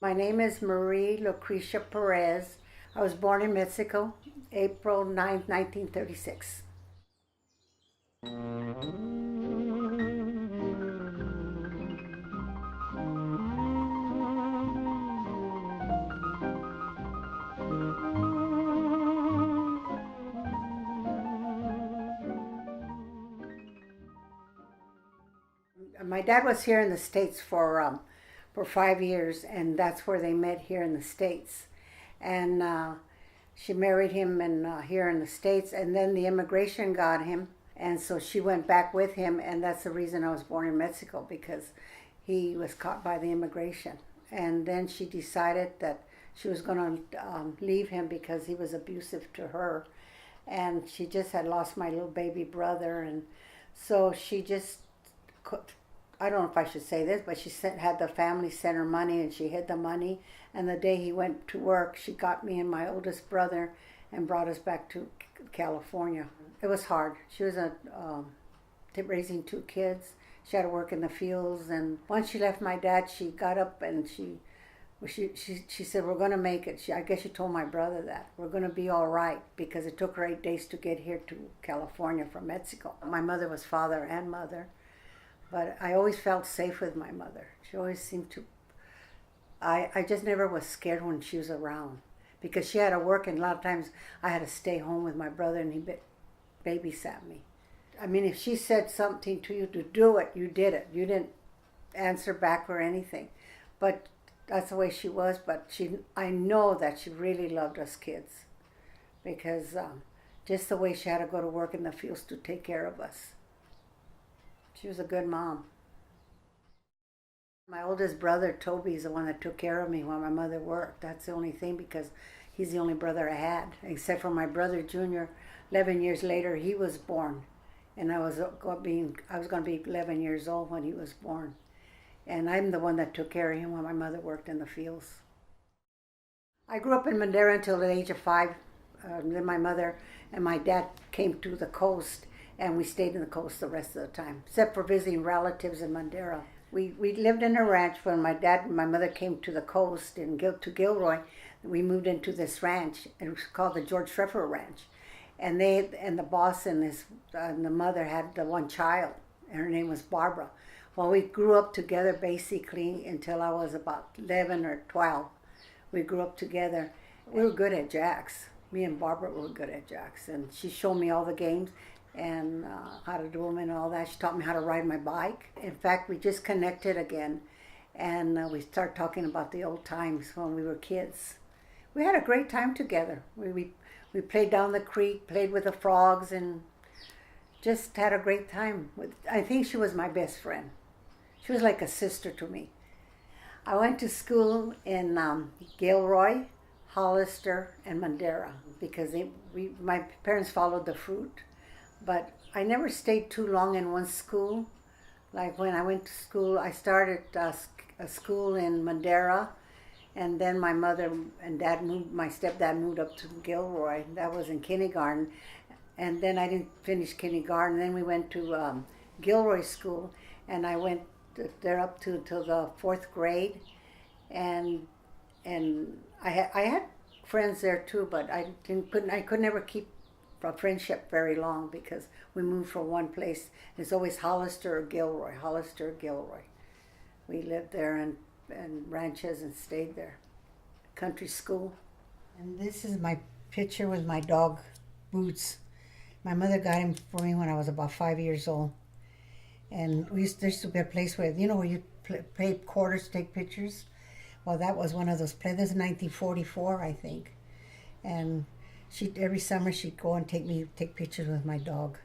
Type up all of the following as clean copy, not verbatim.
My name is Marie Perez. I was born in Mexico, April 9th, 1936. My dad was here in the States for 5 years, and that's where they met here in the States. And she married him here in the States, and then the immigration got him, and so she went back with him, and that's the reason I was born in Mexico, because he was caught by the immigration. And then she decided that she was going to leave him because he was abusive to her, and she just had lost my little baby brother, and so she just, I don't know if I should say this, but had the family send her money, and she hid the money. And the day he went to work, she got me and my oldest brother and brought us back to California. It was hard. She was raising two kids. She had to work in the fields, and once she left my dad, she got up and she said, "We're going to make it." I guess she told my brother that we're going to be all right, because it took her 8 days to get here to California from Mexico. My mother was father and mother, but I always felt safe with my mother. She always seemed to, I just never was scared when she was around, because she had to work, and a lot of times I had to stay home with my brother, and he babysat me. I mean, if she said something to you to do it, you did it. You didn't answer back or anything. But that's the way she was. But I know that she really loved us kids, because just the way she had to go to work in the fields to take care of us. She was a good mom. My oldest brother, Toby, is the one that took care of me while my mother worked. That's the only thing, because he's the only brother I had, except for my brother Junior. 11 years later, he was born, and I was going to be 11 years old when he was born. And I'm the one that took care of him while my mother worked in the fields. I grew up in Madera until the age of 5. Then my mother and my dad came to the coast, and we stayed in the coast the rest of the time, except for visiting relatives in Madera. We lived in a ranch. When my dad and my mother came to the coast to Gilroy, we moved into this ranch. It was called the George Treffer Ranch. And the boss and the mother had the one child, and her name was Barbara. Well, we grew up together basically until I was about 11 or 12. We grew up together. We were good at jacks. Me and Barbara were good at jacks, and she showed me all the games and how to do them and all that. She taught me how to ride my bike. In fact, we just connected again, and we started talking about the old times when we were kids. We had a great time together. We played down the creek, played with the frogs, and just had a great time. I think she was my best friend. She was like a sister to me. I went to school in Gilroy, Hollister, and Madera, because my parents followed the fruit. But I never stayed too long in one school. Like when I went to school, I started a school in Madera, and then my mother and my stepdad moved up to Gilroy. That was in kindergarten. And then I didn't finish kindergarten. Then we went to Gilroy School, and I went there up till the 4th grade. And I had friends there too, but I could never keep a friendship very long, because we moved from one place. It's always Hollister or Gilroy, Hollister or Gilroy. We lived there and ranches and stayed there. Country school. And this is my picture with my dog, Boots. My mother got him for me when I was about 5 years old. And there used to be a place where you pay quarters to take pictures. Well, that was one of those places. This is 1944, I think. And every summer she'd go and take pictures with my dog.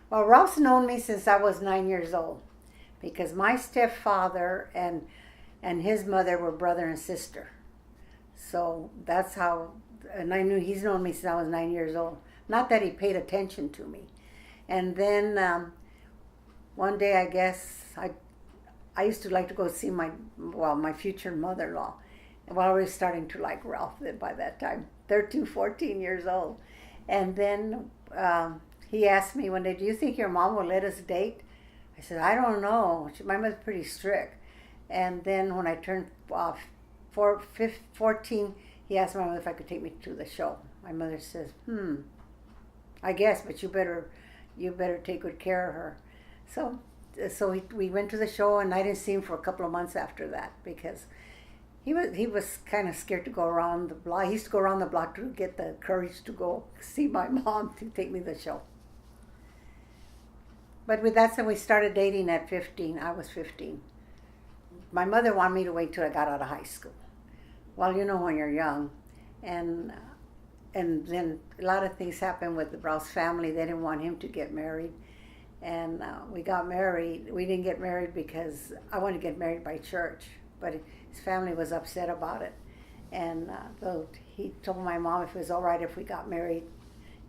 Well, Ralph's known me since I was 9 years old, because my stepfather and his mother were brother and sister. So that's how, and I knew he's known me since I was 9 years old. Not that he paid attention to me. And then one day, I guess, I used to like to go see my future mother-in-law. Well, I was starting to like Ralph by that time, 13, 14 years old. And then he asked me one day, "Do you think your mom will let us date?" I said, "I don't know. My mother's pretty strict." And then when I turned 14, he asked my mother if I could take me to the show. My mother says, I guess, but you better take good care of her. So we went to the show, and I didn't see him for a couple of months after that because he was kind of scared to go around the block. He used to go around the block to get the courage to go see my mom to take me to the show. But with that said, we started dating at 15. I was 15. My mother wanted me to wait till I got out of high school. Well, you know when you're young, and then a lot of things happened with the Browse family. They didn't want him to get married, and we got married. We didn't get married because I wanted to get married by church, but his family was upset about it, and so he told my mom if it was all right if we got married.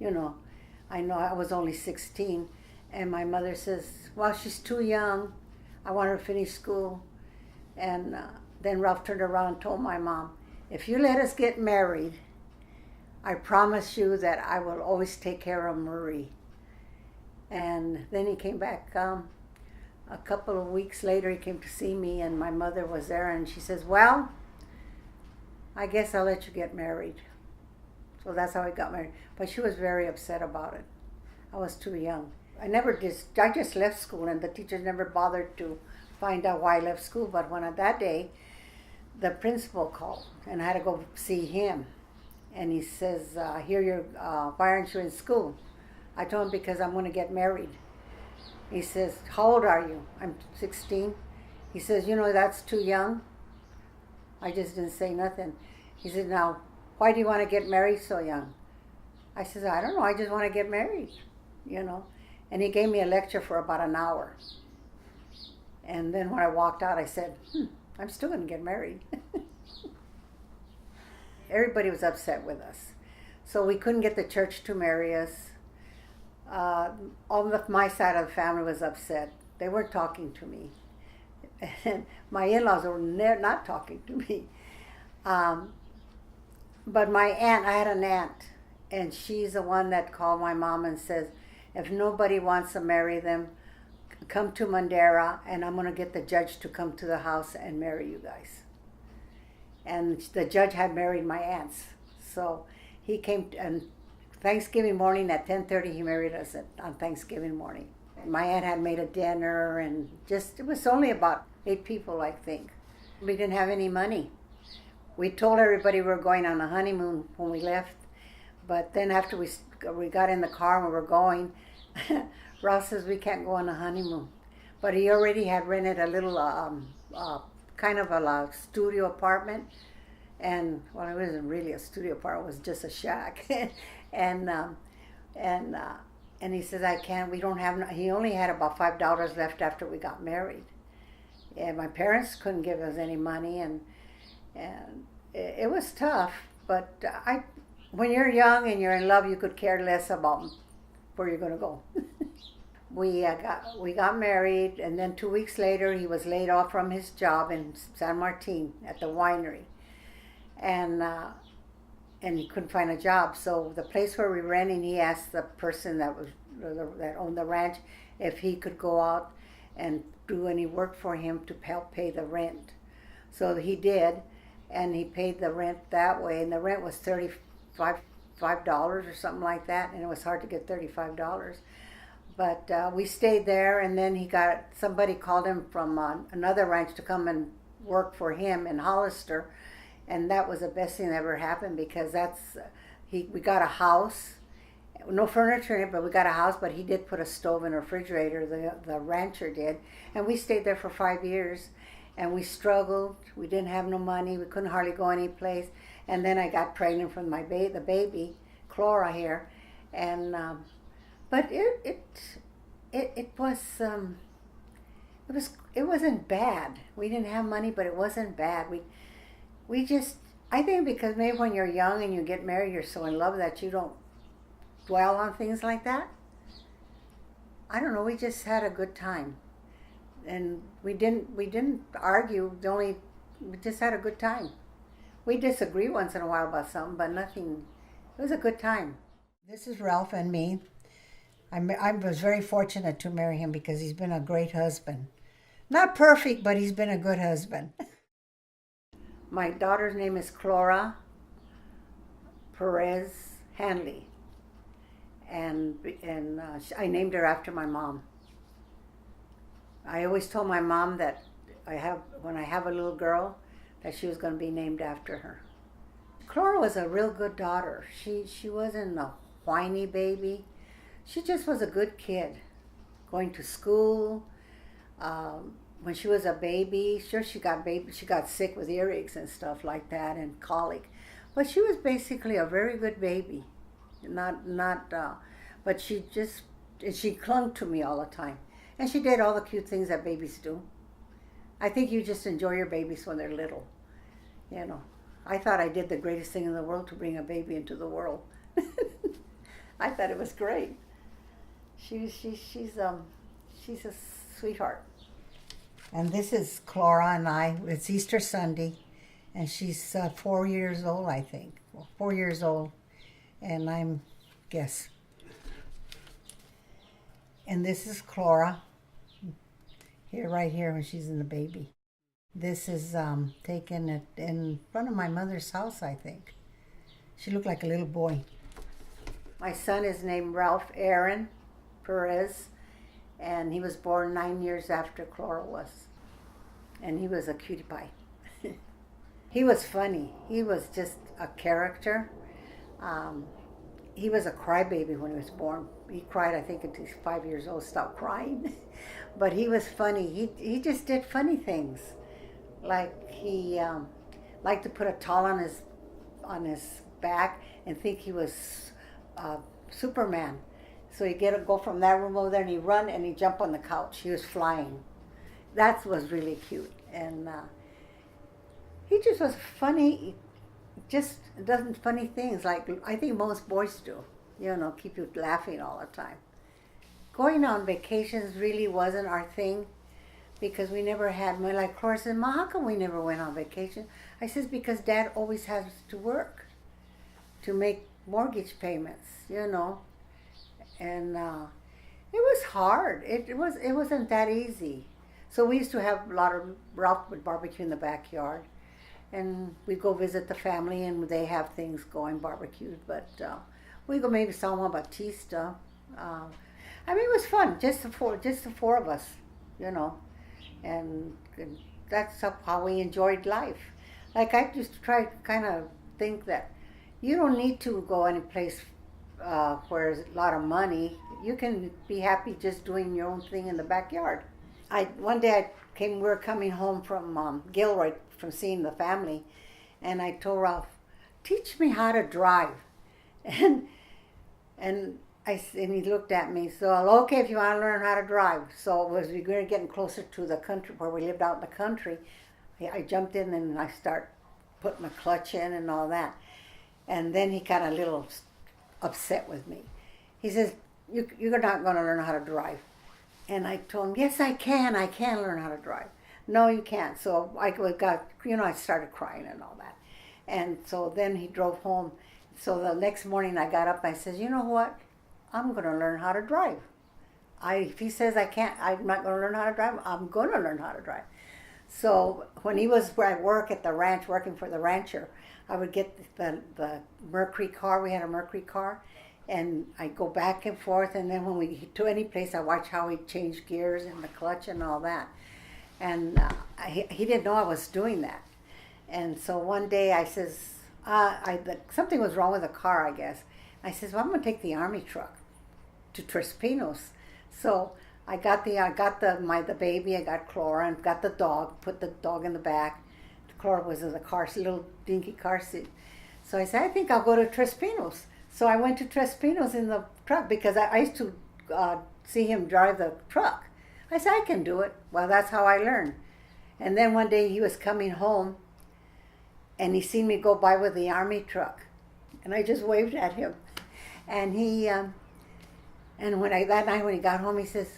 I know I was only 16, and my mother says, well, she's too young. I want her to finish school. And then Ralph turned around and told my mom, if you let us get married, I promise you that I will always take care of Marie. And then he came back a couple of weeks later. He came to see me, and my mother was there, and she says, well, I guess I'll let you get married. So that's how we got married. But she was very upset about it. I was too young. I just left school, and the teachers never bothered to find out why I left school. But that day, the principal called, and I had to go see him. And he says, why aren't you in school? I told him because I'm going to get married. He says, how old are you? I'm 16. He says, that's too young. I just didn't say nothing. He said, now, why do you want to get married so young? I said, I don't know, I just want to get married, And he gave me a lecture for about an hour. And then when I walked out, I said, I'm still going to get married. Everybody was upset with us. So we couldn't get the church to marry us. My side of the family was upset. They weren't talking to me. And my in-laws were not talking to me. But my aunt, I had an aunt, and she's the one that called my mom and says, if nobody wants to marry them, come to Mandera, and I'm going to get the judge to come to the house and marry you guys. And the judge had married my aunts. So he came, and Thanksgiving morning at 10:30, he married us on Thanksgiving morning. And my aunt had made a dinner, and it was only about 8 people, I think. We didn't have any money. We told everybody we were going on a honeymoon when we left, but then after we got in the car and we were going, Ross says we can't go on a honeymoon. But he already had rented a little kind of a studio apartment, and well, it wasn't really a studio apartment, it was just a shack. and he says, I can't, we don't have, he only had about $5 left after we got married. And my parents couldn't give us any money, and it was tough, but when you're young and you're in love, you could care less about where you're going to go. We got married, and then 2 weeks later, he was laid off from his job in San Martin at the winery, and he couldn't find a job. So the place where we were renting, he asked the person that owned the ranch if he could go out and do any work for him to help pay the rent. So he did, and he paid the rent that way, and the rent was $35 or something like that, and it was hard to get $35. But we stayed there, and then somebody called him from another ranch to come and work for him in Hollister, and that was the best thing that ever happened, because we got a house, no furniture in it, but we got a house, but he did put a stove and a refrigerator, the rancher did, and we stayed there for 5 years, and we struggled. We didn't have no money. We couldn't hardly go any place, and then I got pregnant from the baby, Clara here, and but it wasn't bad. We didn't have money, but it wasn't bad. We just, I think because maybe when you're young and you get married, you're so in love that you don't dwell on things like that. I don't know. We just had a good time, and we didn't argue. We just had a good time. We disagree once in a while about something, but nothing. It was a good time. This is Ralph and me. I was very fortunate to marry him because he's been a great husband. Not perfect, but he's been a good husband. My daughter's name is Clara Perez Hanley, and I named her after my mom. I always told my mom that when I have a little girl, that she was going to be named after her. Clara was a real good daughter. She wasn't a whiny baby. She just was a good kid, going to school. When she was a baby, sure she got sick with earaches and stuff like that and colic, but she was basically a very good baby. But she clung to me all the time, and she did all the cute things that babies do. I think you just enjoy your babies when they're little, you know. I thought I did the greatest thing in the world to bring a baby into the world. I thought it was great. She's a sweetheart. And this is Clara and I. It's Easter Sunday, and she's 4 years old, I think. 4 years old, and I'm guess. And this is Clara. Right here when she's in the baby. This is taken in front of my mother's house, I think. She looked like a little boy. My son is named Ralph Aaron Perez, and he was born 9 years after Clara was. And he was a cutie pie. He was funny. He was just a character. He was a crybaby when he was born. He cried, I think, until he's 5 years old, stopped crying. But he was funny. He just did funny things. Like he liked to put a towel on his back and think he was Superman. So he'd go from that room over there and he'd run and he'd jump on the couch. He was flying. That was really cute. And he just was funny. Just does funny things like I think most boys do. You know, keep you laughing all the time. Going on vacations really wasn't our thing, because we never had money. Like Clara said, Ma, how come we never went on vacation? I says, because Dad always has to work to make mortgage payments, you know. And it was hard. It wasn't that easy. So we used to have a lot of Ralph would barbecue in the backyard, and we'd go visit the family, and they have things going barbecued. But we go maybe San Juan Bautista. I mean, it was fun, just the four of us, you know. And that's how we enjoyed life. Like I just try to kind of think that you don't need to go any place where there's a lot of money. You can be happy just doing your own thing in the backyard. One day we were coming home from Gilroy from seeing the family, and I told Ralph, teach me how to drive. And he looked at me, so okay, if you want to learn how to drive. So as we were getting closer to the country, where we lived out in the country, I jumped in and I start putting the clutch in and all that. And then he got a little upset with me. He says, you're not going to learn how to drive. And I told him, yes, I can learn how to drive. No, you can't. So I started crying and all that. And so then he drove home. So the next morning I got up and I said, you know what? I'm going to learn how to drive. If he says I can't, I'm not going to learn how to drive, I'm going to learn how to drive. So when he was where I work at the ranch, working for the rancher, I would get the Mercury car. We had a Mercury car. And I'd go back and forth. And then when we get to any place, I watch how he changed gears and the clutch and all that. And he didn't know I was doing that. And so one day I says, something was wrong with the car, I guess. I says, well, I'm going to take the Army truck to Tres Pinos. So I got the baby, I got Clara, and got the dog, put the dog in the back. Clara was in the car, little dinky car seat. So I said, I think I'll go to Tres Pinos. So I went to Tres Pinos in the truck, because I used to see him drive the truck. I said, I can do it. Well, that's how I learned. And then one day he was coming home, and he seen me go by with the Army truck. And I just waved at him. And that night when he got home, he says,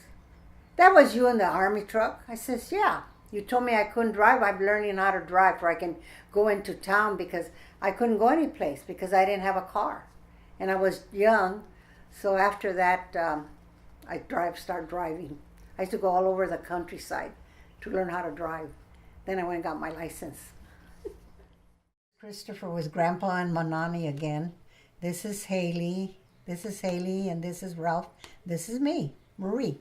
that was you in the Army truck? I says, yeah. You told me I couldn't drive. I'm learning how to drive where I can go into town, because I couldn't go any place because I didn't have a car. And I was young. So after that, I started driving. I used to go all over the countryside to learn how to drive. Then I went and got my license. Christopher was Grandpa and Manani again. This is Haley. This is Haley, and this is Ralph. This is me, Marie.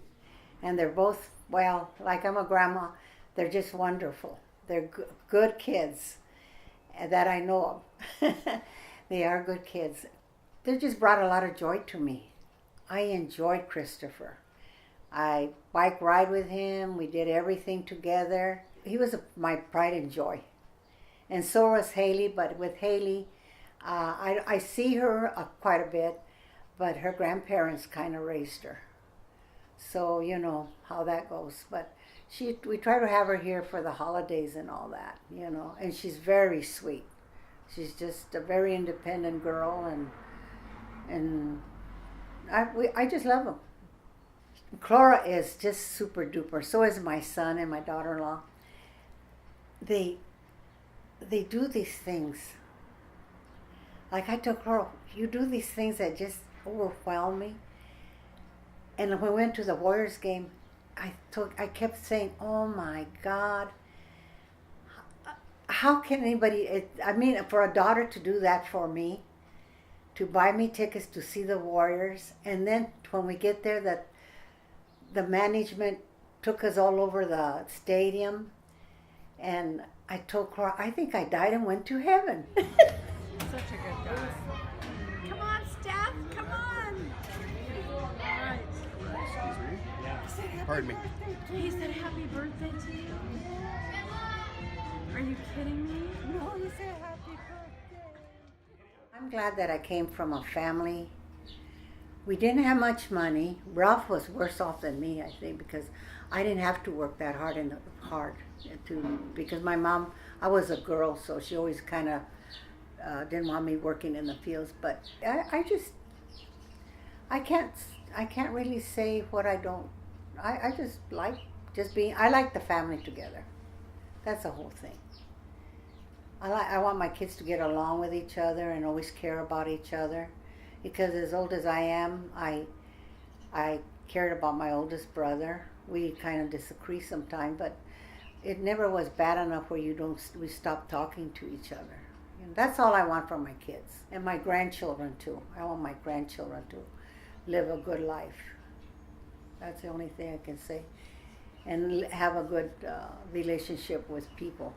And they're both, well, like I'm a grandma, they're just wonderful. They're good kids that I know of. They are good kids. They just brought a lot of joy to me. I enjoyed Christopher. I bike ride with him. We did everything together. He was my pride and joy. And so was Haley, but with Haley, I see her quite a bit, but her grandparents kind of raised her. So you know how that goes. But we try to have her here for the holidays and all that, you know. And she's very sweet. She's just a very independent girl, and I just love them. Clara is just super duper. So is my son and my daughter-in-law. They do these things. Like I told Clara, you do these things that just overwhelm me. And when we went to the Warriors game, I kept saying, "Oh my God, how can anybody?" I mean, for a daughter to do that for me, to buy me tickets to see the Warriors, and then when we get there, that the management took us all over the stadium, and I told Clara, I think I died and went to heaven. Such a good guy. Come on, Steph, come on. All right. Excuse me? Yeah. Pardon me. He said happy birthday to you. Are you kidding me? No, he said happy birthday. I'm glad that I came from a family. We didn't have much money. Ralph was worse off than me, I think, because I didn't have to work that hard because my mom, I was a girl, so she always kind of didn't want me working in the fields. But I can't really say what I don't. I just like being. I like the family together. That's the whole thing. I want my kids to get along with each other and always care about each other. Because as old as I am, I cared about my oldest brother. We kind of disagree sometimes, but it never was bad enough where we stop talking to each other. And that's all I want from my kids and my grandchildren too. I want my grandchildren to live a good life. That's the only thing I can say, and have a good relationship with people.